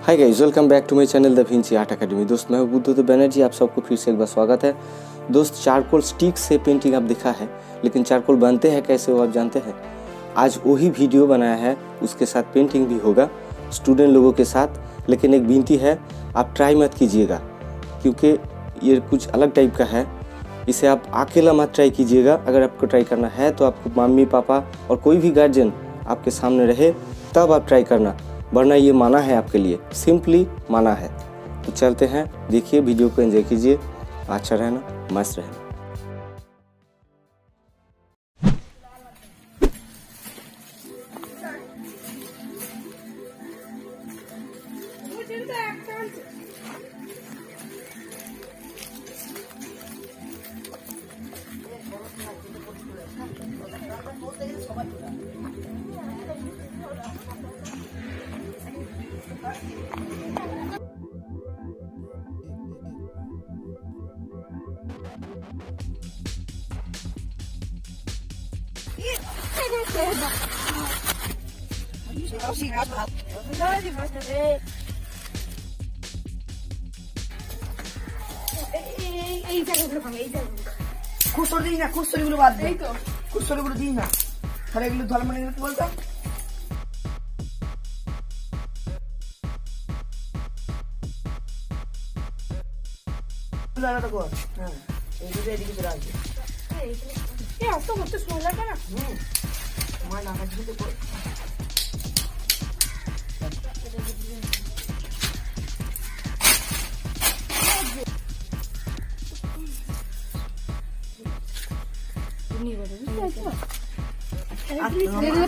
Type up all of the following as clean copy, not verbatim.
Hi guys, welcome back to my channel da Vinci art academy. दोस्त मैं हूं बुद्धदेव बैनर्जी, आप सबको फिर से एक बार स्वागत है। दोस्त चारकोल स्टिक से पेंटिंग आप दिखा है, लेकिन चारकोल बनते हैं कैसे वो आप जानते हैं। आज वही वीडियो बनाया है, उसके साथ पेंटिंग भी होगा स्टूडेंट लोगों के साथ। लेकिन एक विनती है, आप ट्राई मत कीजिएगा क्योंकि ये कुछ अलग टाइप का है। इसे आप अकेला मत ट्राई कीजिएगा। अगर आपको ट्राई करना है तो आपको मम्मी पापा और कोई भी गार्जियन आपके सामने रहे तब आप ट्राई करना, वरना ये माना है आपके लिए, सिंपली माना है। तो चलते हैं, देखिए वीडियो को एंजॉय कीजिए। अच्छा रहना, मस्त रहना। খুচরো দিই না, খুচরোগুলো বাদ দে, খুচরোগুলো দিই না, তাহলে এগুলো ধর্ম মানে কি বলতো? আলাদা কর, হ্যাঁ এই দুটো এদিকে চলে আসবে। এই অত কত সময় লাগে না? আমার না কাছে তো কর।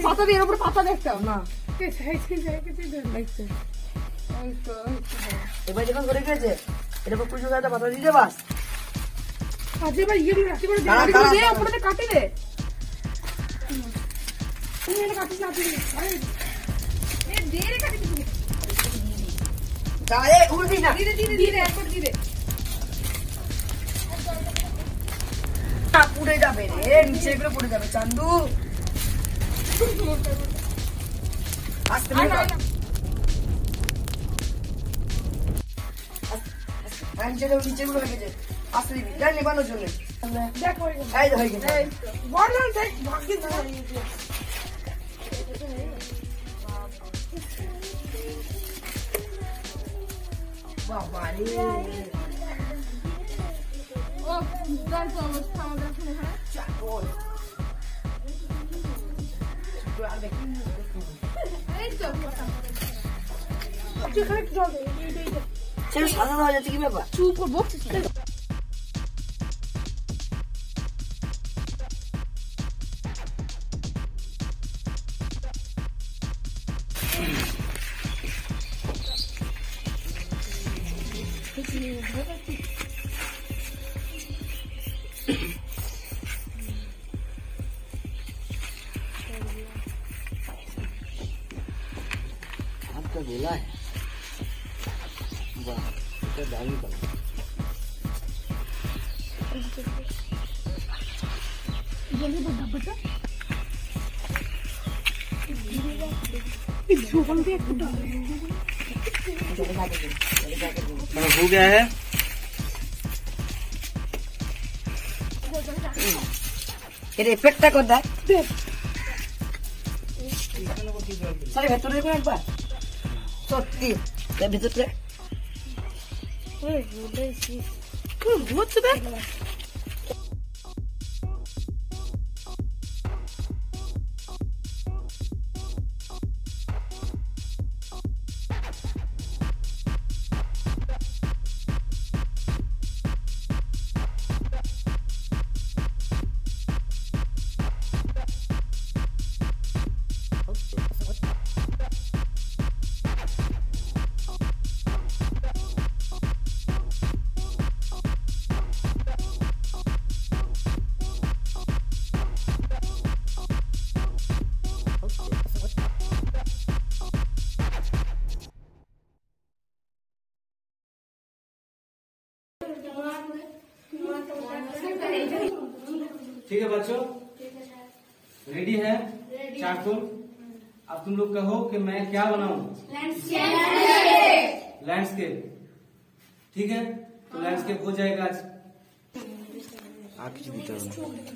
পাতা দিয়ে উপরে পাতা দেখতাম না। এবার যখন করে গেছে এটা উপর পুরো একটা পাতা দিয়ে বাস। আজ এবার ইয়ে রাখি করে দে, উপরে কাটি দে। তুমি এটা কাটিস না তুই। এ দে রে কাটি তুই। দাঁড়ে উড় দিস না। ধীরে ধীরে ধীরে একবার ধীরে। পুড়ে যাবে রে, নিচে এগুলো পড়ে যাবে চান্দু। আস্তে নিচে গুলো হয়ে গেছে, আস্তে দিবি নেবানোর জন্য। এই হয়ে গেছে, বাবা রে সাদা হয়ে যাচ্ছে, কি ব্যাপার? চুপ করবো। आपका गोला है, वाह এটা দারুণ কালার। জলদি বড় বড় এই ঝোল দিয়ে একটু हो गया है। এর এফেক্টটা কোথায়? সারে ভেতরে দেখো একবার, সত্যি এর ভিতরে হচ্ছে দেখ। ठीक है बच्चों, रेडी है चारकोल? अब तुम लोग कहो कि मैं क्या बनाऊं? लैंडस्केप, ठीक है। तो लैंडस्केप हो जाएगा आज। आप किसी भी तरह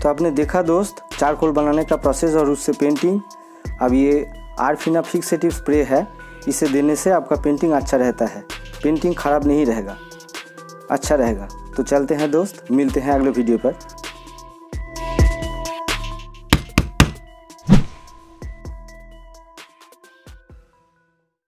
तो आपने देखा दोस्त चारकोल बनाने का प्रोसेस और उससे पेंटिंग। अब ये आरफिना फिक्सेटिव स्प्रे है, इसे देने से आपका पेंटिंग अच्छा रहता है, पेंटिंग ख़राब नहीं रहेगा, अच्छा रहेगा। तो चलते हैं दोस्त, मिलते हैं अगले वीडियो पर।